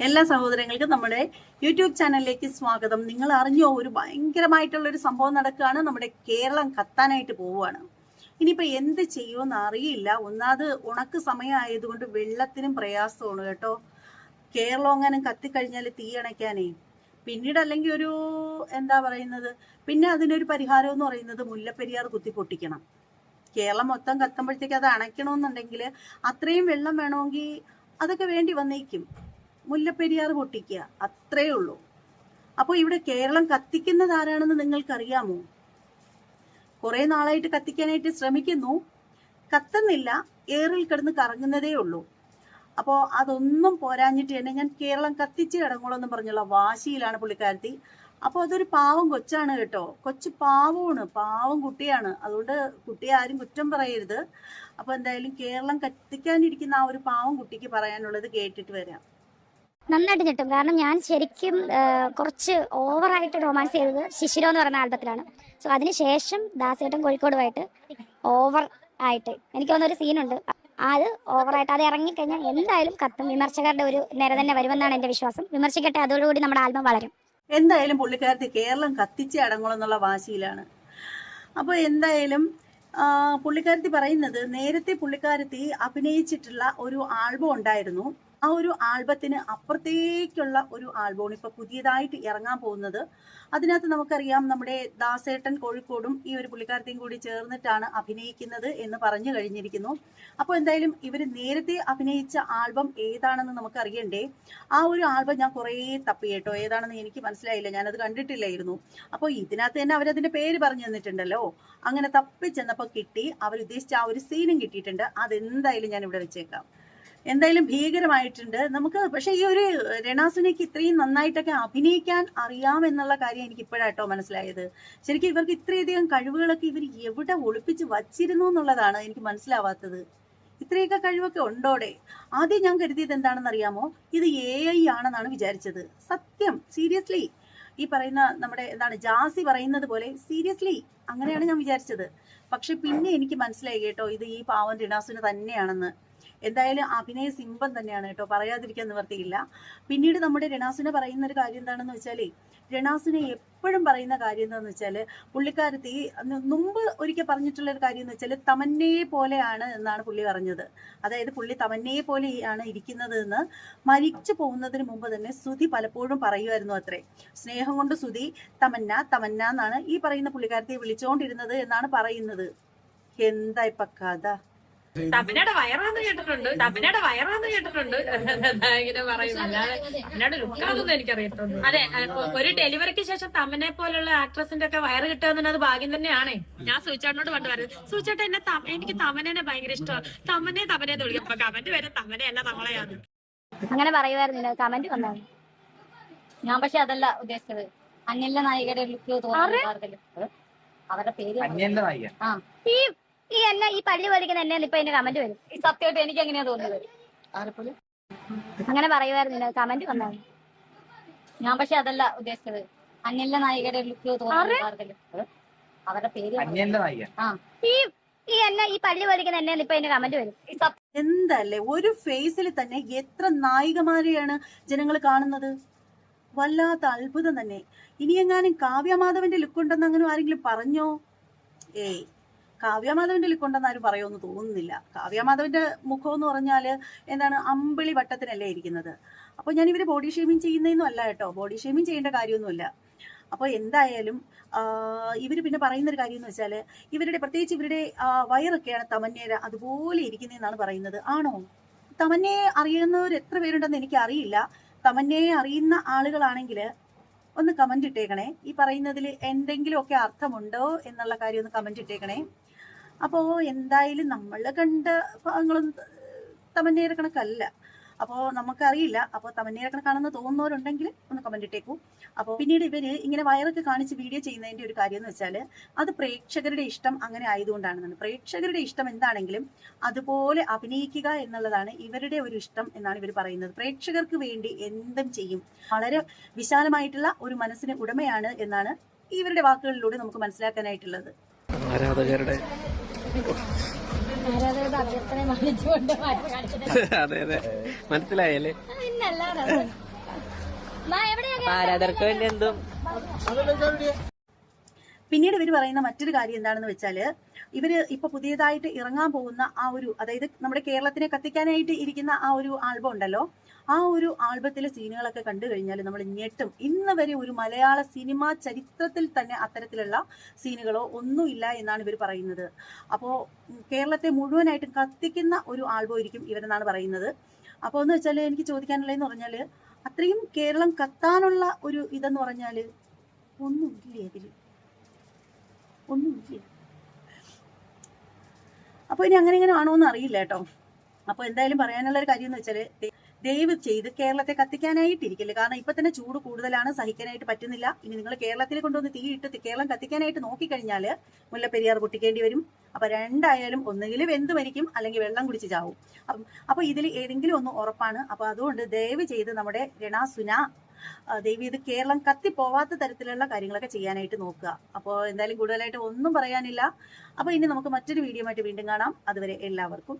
എല്ലാ സഹോദരങ്ങൾക്കും നമ്മുടെ യൂട്യൂബ് ചാനലിലേക്ക് സ്വാഗതം. നിങ്ങൾ അറിഞ്ഞോ, ഒരു ഭയങ്കരമായിട്ടുള്ള ഒരു സംഭവം നടക്കുകയാണ്. നമ്മുടെ കേരളം കത്താനായിട്ട് പോവുകയാണ്. ഇനിയിപ്പോ എന്ത് ചെയ്യുമെന്ന് അറിയില്ല. ഒന്നാമത് ഉണക്ക് സമയമായതുകൊണ്ട് വെള്ളത്തിനും പ്രയാസമാണ് കേട്ടോ. കേരളം അങ്ങനെ കത്തിക്കഴിഞ്ഞാൽ തീ അണയ്ക്കാനേ, പിന്നീട് അല്ലെങ്കിൽ ഒരു എന്താ പറയുന്നത്, പിന്നെ അതിനൊരു പരിഹാരം എന്ന് പറയുന്നത് മുല്ലപ്പെരിയാർ കുത്തിപ്പൊട്ടിക്കണം. കേരളം മൊത്തം കത്തുമ്പോഴത്തേക്ക് അത് അണയ്ക്കണമെന്നുണ്ടെങ്കിൽ അത്രയും വെള്ളം വേണമെങ്കിൽ അതൊക്കെ വേണ്ടി വന്നേക്കും. മുല്ലപ്പെരിയാർ പൊട്ടിക്കുക, അത്രേ ഉള്ളൂ. അപ്പോൾ ഇവിടെ കേരളം കത്തിക്കുന്നത് ആരാണെന്ന് നിങ്ങൾക്കറിയാമോ? കുറെ നാളായിട്ട് കത്തിക്കാനായിട്ട് ശ്രമിക്കുന്നു, കത്തുന്നില്ല, ഏറിൽ കിടന്ന് കറങ്ങുന്നതേ ഉള്ളൂ. അപ്പോൾ അതൊന്നും പോരാഞ്ഞിട്ട് തന്നെ ഞാൻ കേരളം കത്തിച്ച് കിടങ്ങോളെന്ന് പറഞ്ഞുള്ള വാശിയിലാണ് പുള്ളിക്കാരത്തി. അപ്പോൾ അതൊരു പാവം കൊച്ചാണ് കേട്ടോ, കൊച്ചു പാവമാണ്, പാവം കുട്ടിയാണ്. അതുകൊണ്ട് കുട്ടിയെ ആരും കുറ്റം പറയരുത്. അപ്പോൾ എന്തായാലും കേരളം കത്തിക്കാനിരിക്കുന്ന ആ ഒരു പാവം കുട്ടിക്ക് പറയാനുള്ളത് കേട്ടിട്ട് വരാം. നന്നായിട്ട് ഞെട്ടും. കാരണം ഞാൻ ശരിക്കും കുറച്ച് ഓവറായിട്ട് റൊമാൻസ് ചെയ്തത് ശിശിരോ എന്ന് പറയുന്ന ആൽബത്തിലാണ്. സോ അതിനുശേഷം ദാസേട്ടൻ കോഴിക്കോടുമായിട്ട് ഓവർ ആയിട്ട് എനിക്ക് തോന്നുന്നൊരു സീനുണ്ട്. അത് ഓവറായിട്ട് അത് ഇറങ്ങിക്കഴിഞ്ഞാൽ എന്തായാലും കത്തും. വിമർശകരുടെ ഒരു നിര തന്നെ വരുമെന്നാണ് എൻ്റെ വിശ്വാസം. വിമർശിക്കട്ടെ, അതോടുകൂടി നമ്മുടെ ആൽബം വളരും. എന്തായാലും പുള്ളിക്കാരത്തി കേരളം കത്തിച്ച് അടങ്ങുമെന്നുള്ള വാശിയിലാണ്. അപ്പോൾ എന്തായാലും പുള്ളിക്കാരത്തി പറയുന്നത്, നേരത്തെ പുള്ളിക്കാരത്തി അഭിനയിച്ചിട്ടുള്ള ഒരു ആൽബം ഉണ്ടായിരുന്നു. ആ ഒരു ആൽബത്തിന് അപ്പുറത്തേക്കുള്ള ഒരു ആൽബമാണ് ഇപ്പൊ പുതിയതായിട്ട് ഇറങ്ങാൻ പോകുന്നത്. അതിനകത്ത് നമുക്കറിയാം, നമ്മുടെ ദാസേട്ടൻ കോഴിക്കോടും ഈ ഒരു പുള്ളിക്കാരത്തെയും കൂടി ചേർന്നിട്ടാണ് അഭിനയിക്കുന്നത് എന്ന് പറഞ്ഞു കഴിഞ്ഞിരിക്കുന്നു. അപ്പോൾ എന്തായാലും ഇവര് നേരത്തെ അഭിനയിച്ച ആൽബം ഏതാണെന്ന് നമുക്ക് അറിയണ്ടേ. ആ ഒരു ആൽബം ഞാൻ കുറേ തപ്പി കേട്ടോ, ഏതാണെന്ന് എനിക്ക് മനസ്സിലായില്ല, ഞാനത് കണ്ടിട്ടില്ലായിരുന്നു. അപ്പോൾ ഇതിനകത്ത് തന്നെ അവരതിന്റെ പേര് പറഞ്ഞു തന്നിട്ടുണ്ടല്ലോ. അങ്ങനെ തപ്പി ചെന്നപ്പോൾ കിട്ടി, അവരുദ്ദേശിച്ച ആ ഒരു സീനും കിട്ടിയിട്ടുണ്ട്. അതെന്തായാലും ഞാൻ ഇവിടെ വെച്ചേക്കാം. എന്തായാലും ഭീകരമായിട്ടുണ്ട് നമുക്ക്. പക്ഷെ ഈ ഒരു രണാസുനയ്ക്ക് ഇത്രയും നന്നായിട്ടൊക്കെ അഭിനയിക്കാൻ അറിയാമെന്നുള്ള കാര്യം എനിക്ക് ഇപ്പോഴാട്ടോ മനസ്സിലായത്. ശരിക്കും ഇവർക്ക് ഇത്രയധികം കഴിവുകളൊക്കെ ഇവർ എവിടെ ഒളിപ്പിച്ച് വച്ചിരുന്നു എന്നുള്ളതാണ് എനിക്ക് മനസ്സിലാവാത്തത്. ഇത്രയൊക്കെ കഴിവൊക്കെ ഉണ്ടോടെ. ആദ്യം ഞാൻ കരുതിയത് എന്താണെന്ന് അറിയാമോ, ഇത് AI ആണെന്നാണ് വിചാരിച്ചത്. സത്യം, സീരിയസ്ലി. ഈ പറയുന്ന നമ്മുടെ എന്താണ് ജാസി പറയുന്നത് പോലെ സീരിയസ്ലി അങ്ങനെയാണ് ഞാൻ വിചാരിച്ചത്. പക്ഷെ പിന്നെ എനിക്ക് മനസ്സിലായി കേട്ടോ, ഇത് ഈ പാവൻ രണാസുന തന്നെയാണെന്ന്. എന്തായാലും അഭിനയ സിംബം തന്നെയാണ് കേട്ടോ, പറയാതിരിക്കാൻ നിവർത്തിയില്ല. പിന്നീട് നമ്മുടെ രണാസുന പറയുന്ന ഒരു കാര്യം എന്താണെന്ന് വെച്ചാല്, രണാസുന എപ്പോഴും പറയുന്ന കാര്യം എന്താണെന്ന് വെച്ചാല്, പുള്ളിക്കാരത്തി മുമ്പ് ഒരിക്കൽ പറഞ്ഞിട്ടുള്ള ഒരു കാര്യം എന്ന് വെച്ചാല് തമന്നയെ പോലെയാണ് എന്നാണ് പുള്ളി പറഞ്ഞത്. അതായത് പുള്ളി തമന്നയെ പോലെയാണ് ഇരിക്കുന്നത് എന്ന് മരിച്ചു പോകുന്നതിന് മുമ്പ് തന്നെ സുധി പലപ്പോഴും പറയുമായിരുന്നു അത്രേ. സ്നേഹം കൊണ്ട് സുധി തമന്ന തമന്ന എന്നാണ് ഈ പറയുന്ന പുള്ളിക്കാരത്തിയെ വിളിച്ചോണ്ടിരുന്നത് എന്നാണ് പറയുന്നത്. എന്താ ഇപ്പൊ കഥ? തമിഴ്നാട് വയറാന്ന് കേട്ടിട്ടുണ്ട്, തമിഴ്നാട് വയറാന്ന് കേട്ടിട്ടുണ്ട് ഇങ്ങനെ പറയും. അല്ലാതെ തമിഴ്നാട് ലുക്കാണെന്ന് എനിക്കറിയത്തുള്ളൂ. അതെ, ഒരു ഡെലിവറിക്ക് ശേഷം തമനെ പോലുള്ള ആക്ട്രസിന്റെ ഒക്കെ വയറ് കിട്ടുക എന്നുള്ളത് അത് ഭാഗ്യം തന്നെയാണ്. ഞാൻ സൂചേട്ടനോട് പണ്ട് പറയുന്നത്, സൂചേട്ട എന്നെ എനിക്ക് തമനെ ഭയങ്കര ഇഷ്ടമാണ്, തമനെ എന്ന് വിളിക്കും. അപ്പൊ കമന്റ് വരെ തമനെയല്ല നമ്മളെയാണ് അങ്ങനെ പറയുമായിരുന്നില്ല, കമന്റ് വന്നാണ്. ഞാൻ പക്ഷെ അതല്ല ഉദ്ദേശിച്ചത്. അന്യല്ല നായികയുടെ ലുക്ക് തോന്നുന്നു. അവരുടെ പേര് ഈ എന്നെ ഈ പള്ളി പോലിക്കുന്ന എന്നെ ഇപ്പൊ എന്റെ കമന്റ് വരും. സത്യമായിട്ട് എനിക്ക് എങ്ങനെയാ തോന്നുന്നത്. അങ്ങനെ പറയുമായിരുന്നില്ല, കമന്റ് വന്നാണ്. ഞാൻ പക്ഷെ അതല്ല ഉദ്ദേശിച്ചത്. അന്യല്ല നായികയുടെ ലുക്ക് തോന്നുന്നു. അവരുടെ പേര് ഈ എന്നെ ഈ പള്ളി പോലിക്കുന്ന എന്നെ ഇപ്പൊ എന്റെ കമന്റ് വരും. എന്തല്ലേ, ഒരു ഫേസിൽ തന്നെ എത്ര നായികമാരെയാണ് ജനങ്ങൾ കാണുന്നത്. വല്ലാത്ത അത്ഭുതം തന്നെ. ഇനിയെങ്ങാനും കാവ്യമാധവന്റെ ലുക്കുണ്ടെന്ന് അങ്ങനെ ആരെങ്കിലും പറഞ്ഞോ? ഏയ്, കാവ്യമാധവന്റെ ലുക്കുണ്ടെന്ന് ആരും പറയുമെന്ന് തോന്നുന്നില്ല. കാവ്യമാധവന്റെ മുഖം എന്ന് പറഞ്ഞാല് എന്താണ്, അമ്പിളി വട്ടത്തിനല്ലേ ഇരിക്കുന്നത്. അപ്പൊ ഞാൻ ഇവര് ബോഡി ഷേമിങ് ചെയ്യുന്നതൊന്നും അല്ല കേട്ടോ, ബോഡി ഷേമിങ് ചെയ്യേണ്ട കാര്യമൊന്നുമില്ല. അപ്പോൾ എന്തായാലും ഇവര് പിന്നെ പറയുന്നൊരു കാര്യം എന്ന് വെച്ചാല്, ഇവരുടെ പ്രത്യേകിച്ച് ഇവരുടെ വയറൊക്കെയാണ് തമന്നേര അതുപോലെ ഇരിക്കുന്നതെന്നാണ് പറയുന്നത്. ആണോ? തമന്നയെ അറിയുന്നവർ എത്ര പേരുണ്ടെന്ന് എനിക്ക് അറിയില്ല. തമന്നയെ അറിയുന്ന ആളുകളാണെങ്കിൽ ഒന്ന് കമന്റ് ഇട്ടേക്കണേ. ഈ പറയുന്നതിൽ എന്തെങ്കിലുമൊക്കെ അർത്ഥമുണ്ടോ എന്നുള്ള കാര്യം ഒന്ന് കമന്റ് ഇട്ടേക്കണേ. അപ്പോൾ എന്തായാലും നമ്മൾ കണ്ട ഭാഗങ്ങളൊന്നും തമന്നേര കണക്കല്ല. അപ്പോൾ നമുക്കറിയില്ല. അപ്പോൾ തമന്നേര കണക്കാണെന്ന് തോന്നുന്നവരുണ്ടെങ്കിൽ ഒന്ന് കമന്റ് ഇട്ടേക്കൂ. അപ്പോൾ പിന്നീട് ഇവര് ഇങ്ങനെ വയറൊക്കെ കാണിച്ച് വീഡിയോ ചെയ്യുന്നതിന്റെ ഒരു കാര്യം എന്ന് വെച്ചാൽ, അത് പ്രേക്ഷകരുടെ ഇഷ്ടം അങ്ങനെ ആയതുകൊണ്ടാണെന്നാണ്. പ്രേക്ഷകരുടെ ഇഷ്ടം എന്താണെങ്കിലും അതുപോലെ അഭിനയിക്കുക എന്നുള്ളതാണ് ഇവരുടെ ഒരു ഇഷ്ടം എന്നാണ് ഇവർ പറയുന്നത്. പ്രേക്ഷകർക്ക് വേണ്ടി എന്തും ചെയ്യും. വളരെ വിശാലമായിട്ടുള്ള ഒരു മനസ്സിന് ഉടമയാണ് എന്നാണ് ഇവരുടെ വാക്കുകളിലൂടെ നമുക്ക് മനസ്സിലാക്കാനായിട്ടുള്ളത്. ആരാധകരുടെ അഭ്യർത്ഥന മാനിച്ചുകൊണ്ട് അതെ അതെ മനസ്സിലായല്ലേ. പിന്നല്ലാതെ ആരാധകർക്ക് വേണ്ടി എന്തും. പിന്നീട് ഇവർ പറയുന്ന മറ്റൊരു കാര്യം എന്താണെന്ന് വെച്ചാൽ, ഇവര് ഇപ്പൊ പുതിയതായിട്ട് ഇറങ്ങാൻ പോകുന്ന ആ ഒരു, അതായത് നമ്മുടെ കേരളത്തിനെ കത്തിക്കാനായിട്ട് ഇരിക്കുന്ന ആ ഒരു ആൽബം ഉണ്ടല്ലോ, ആ ഒരു ആൽബത്തിലെ സീനുകളൊക്കെ കണ്ടു കഴിഞ്ഞാൽ നമ്മൾ ഞെട്ടും. ഇന്ന് വരെ ഒരു മലയാള സിനിമാ ചരിത്രത്തിൽ തന്നെ അത്തരത്തിലുള്ള സീനുകളോ ഒന്നുമില്ല എന്നാണ് ഇവർ പറയുന്നത്. അപ്പോൾ കേരളത്തെ മുഴുവനായിട്ടും കത്തിക്കുന്ന ഒരു ആൽബം ആയിരിക്കും ഇവരെന്നാണ് പറയുന്നത്. അപ്പോൾ എന്ന് വെച്ചാൽ എനിക്ക് ചോദിക്കാനുള്ളതെന്ന് പറഞ്ഞാൽ, അത്രയും കേരളം കത്താനുള്ള ഒരു ഇതെന്ന് പറഞ്ഞാൽ ഒന്നുമില്ലേ അതിൽ, ഒന്നുമില്ല. അപ്പൊ ഇനി അങ്ങനെ ഇങ്ങനെ ആണോ എന്ന് അറിയില്ല കേട്ടോ. അപ്പൊ എന്തായാലും പറയാനുള്ള ഒരു കാര്യം എന്ന് വെച്ചാല്, ദയവ് ചെയ്ത് കേരളത്തെ കത്തിക്കാനായിട്ടിരിക്കില്ല. കാരണം ഇപ്പൊ തന്നെ ചൂട് കൂടുതലാണ്, സഹിക്കാനായിട്ട് പറ്റുന്നില്ല. ഇനി നിങ്ങൾ കേരളത്തിൽ കൊണ്ടുവന്ന് തീയിട്ട് കേരളം കത്തിക്കാനായിട്ട് നോക്കിക്കഴിഞ്ഞാല് മുല്ലപ്പെരിയാർ പൊട്ടിക്കേണ്ടി വരും. അപ്പൊ രണ്ടായാലും ഒന്നുകിൽ വെന്ത് മരിക്കും, അല്ലെങ്കിൽ വെള്ളം കുടിച്ച് ചാവും. അപ്പൊ ഇതിൽ ഏതെങ്കിലും ഒന്ന് ഉറപ്പാണ്. അപ്പൊ അതുകൊണ്ട് ദയവ് ചെയ്ത് നമ്മുടെ രണാസുന ദയവ് ചെയ്ത് കേരളം കത്തിപ്പോവാത്ത തരത്തിലുള്ള കാര്യങ്ങളൊക്കെ ചെയ്യാനായിട്ട് നോക്കുക. അപ്പോൾ എന്തായാലും കൂടുതലായിട്ട് ഒന്നും പറയാനില്ല. അപ്പൊ ഇനി നമുക്ക് മറ്റൊരു വീഡിയോ ആയിട്ട് വീണ്ടും കാണാം. അതുവരെ എല്ലാവർക്കും